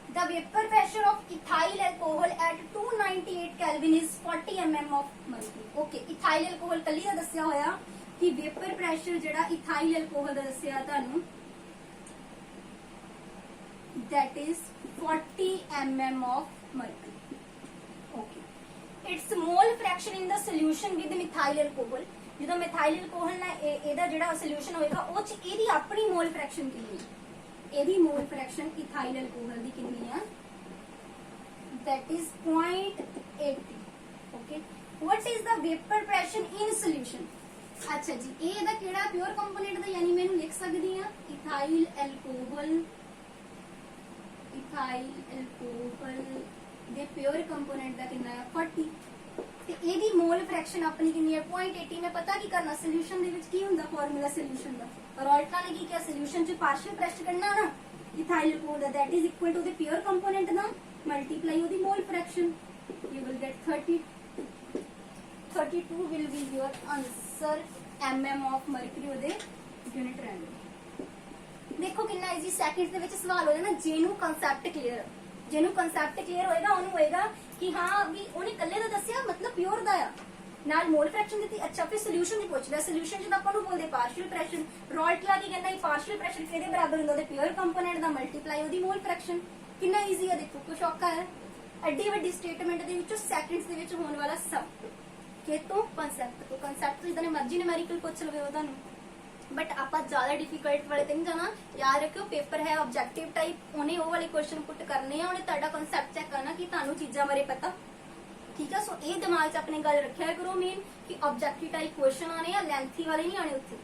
the vapour pressure of ethyl alcohol at 298 kelvin is 40 mm of mercury okay ethyl alcohol कली दा दस्या होया कि वेपर प्रेशर जेड़ा इथाइल अल्कोहल दा दस्या तानू that is 40 mm of mercury okay it's mole fraction in the solution with methyl alcohol ਜਦੋਂ ਮਿਥਾਈਲ ਅਲਕੋਹਲ ਨਾਲ ਇਹਦਾ ਜਿਹੜਾ ਸੋਲੂਸ਼ਨ ਹੋਏਗਾ ਉਹ ਚ ਇਹਦੀ ਆਪਣੀ ਮੋਲ ਫ੍ਰੈਕਸ਼ਨ ਕਿੰਨੀ ਹੈ ਇਹਦੀ ਮੋਲ ਫ੍ਰੈਕਸ਼ਨ ਇਥਾਈਲ ਅਲਕੋਹਲ ਦੀ ਕਿੰਨੀ ਆ that is 0.80 okay what is the vapor pressure in solution अच्छा जी ਇਹ ਇਹਦਾ ਕਿਹੜਾ ਪਿਓਰ ਕੰਪੋਨੈਂਟ ਦਾ ਯਾਨੀ ਮੈਨੂੰ ਲਿਖ ਸਕਦੀ ਆ ਇਥਾਈਲ ਅਲਕੋਹਲ ਦੇ ਪਿਓਰ ਕੰਪੋਨੈਂਟ ਦਾ ਕਿੰਨਾ ਹੈ 40 ਤੇ ਇਹਦੀ ਮੋਲ ਫ੍ਰੈਕਸ਼ਨ ਆਪਣੀ ਕਿੰਨੀ ਹੈ 0.80 ਮੈਂ ਪਤਾ ਕੀ ਕਰਨਾ ਸੋਲੂਸ਼ਨ ਦੇ ਵਿੱਚ ਕੀ ਹੁੰਦਾ ਫਾਰਮੂਲਾ ਸੋਲੂਸ਼ਨ ਦਾ ਰੋਲਟਾ ਨੇ ਕੀ ਕਿਹਾ ਸੋਲੂਸ਼ਨ ਚ ਪਾਰਸ਼ੀਅਲ ਪ੍ਰੈਸ਼ਰ ਕਰਨਾ ਨਾ ਇਥਾਈਲ ਅਲਕੋਹਲ ਦਾ that is equal to the pure component ਦਾ ਮਲਟੀਪਲਾਈ ਉਹਦੀ mole fraction you will get 32 will be your answer mm of mercury ਉਹਦੇ ਯੂਨਿਟ ਰੈਂਡਮ ਦੇਖੋ ਕਿੰਨਾ ਈਜ਼ੀ ਸੈਕਿੰਡਸ ਦੇ ਵਿੱਚ ਸਵਾਲ ਹੋ ਜਾਣਾ ਜਿਹਨੂੰ ਕਨਸੈਪਟ ਕਲੀਅਰ ਜਿਹਨੂੰ ਕਨਸੈਪਟ ਕਲੀਅਰ ਹੋਏਗਾ ਉਹਨੂੰ ਹੋਏਗਾ ਕਿ ਹਾਂ ਵੀ ਉਹਨੇ ਕੱਲੇ ਦਾ ਦੱਸਿਆ ਮਤਲਬ ਪਿਓਰ ਦਾ ਆ ਨਾਲ ਮੋਲ ਫ੍ਰੈਕਸ਼ਨ ਦਿੱਤੀ ਅੱਛਾ ਫਿਰ ਸੋਲੂਸ਼ਨ ਨਹੀਂ ਪੁੱਛਦਾ ਸੋਲੂਸ਼ਨ ਜਦੋਂ ਆਪਾਂ ਨੂੰ ਬੋਲਦੇ ਪਾਰਸ਼ੀਅਲ ਪ੍ਰੈਸ਼ਰ ਰੋਲਟਲਾ ਕੀ ਕਹਿੰਦਾ ਇਹ ਪਾਰਸ਼ੀਅਲ ਪ੍ਰੈਸ਼ਰ ਕਿਹਦੇ ਬਰਾਬਰ ਹੁੰਦਾ ਉਹਦੇ ਪਿਓਰ ਕੰਪੋਨੈਂਟ ਦਾ ਮਲਟੀਪਲਾਈ ਉਹਦੀ ਮੋਲ ਫ੍ਰੈਕਸ਼ਨ ਕਿੰਨਾ ਈਜ਼ੀ ਆ ਦੇਖੋ ਕੁਝ ਔਖਾ ਹੈ ਐਡੀ ਵੱਡੀ ਸਟੇਟਮੈਂਟ ਦੇ ਵਿੱਚੋਂ ਸੈਕਿੰਡਸ ਦੇ ਵਿੱਚ ਹੋਣ ਵਾਲਾ ਸਭ ਕਿਤੋਂ ਕਨਸੈਪਟ ਤੋਂ ਕਨਸੈਪਟ ਤੋਂ ਜਿੱਦਾਂ ਮਰਜ਼ੀ ਨਿਊਮੈਰੀਕਲ ਪੁੱਛ ਲਵੇ ਉਹ ਤੁਹਾਨੂੰ बट आप ज्यादा डिफिकल्ट वाले तो नहीं जाना याद रखियो पेपर है ऑब्जेक्टिव टाइप उन्हें वो वाले क्वेश्चन पुट करने उन्हें तुहाडा कॉन्सेप्ट चेक करना कि तुहानू चीज़ां बारे पता ठीक है सो ये दिमाग च अपनी गल रखिया करो मेन कि ऑब्जेक्टिव टाइप क्वेश्चन आने या लेंथी वाले नहीं आने उत्थे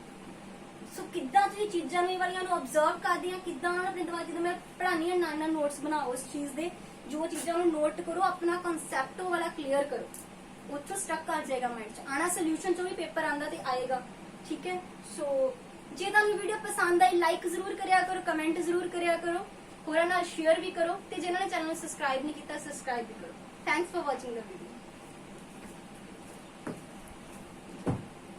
सो किद्दां तुसीं चीज़ां नूं वालियां नूं ऑब्जर्व करदे आ किद्दां अपने दिमाग जदों मैं पढ़ानी है नाल नाल नोट्स बनाओ उस चीज़ दे जो चीज़ां नूं नोट करो अपना कॉन्सेप्ट वाला क्लीयर करो उत्थों स्टक कर जाएगा माइंड च आना सोल्यूशन चों भी पेपर आंदा ते आएगा ठीक है सो जे तुहानू वीडियो पसंद आई लाइक जरूर करिया करो कमेंट जरूर करिया करो होरां नाल शेयर भी करो ते जिन्हां ने चैनल नूं सबसक्राइब नहीं किया सबसक्राइब भी करो thanks for watching the video.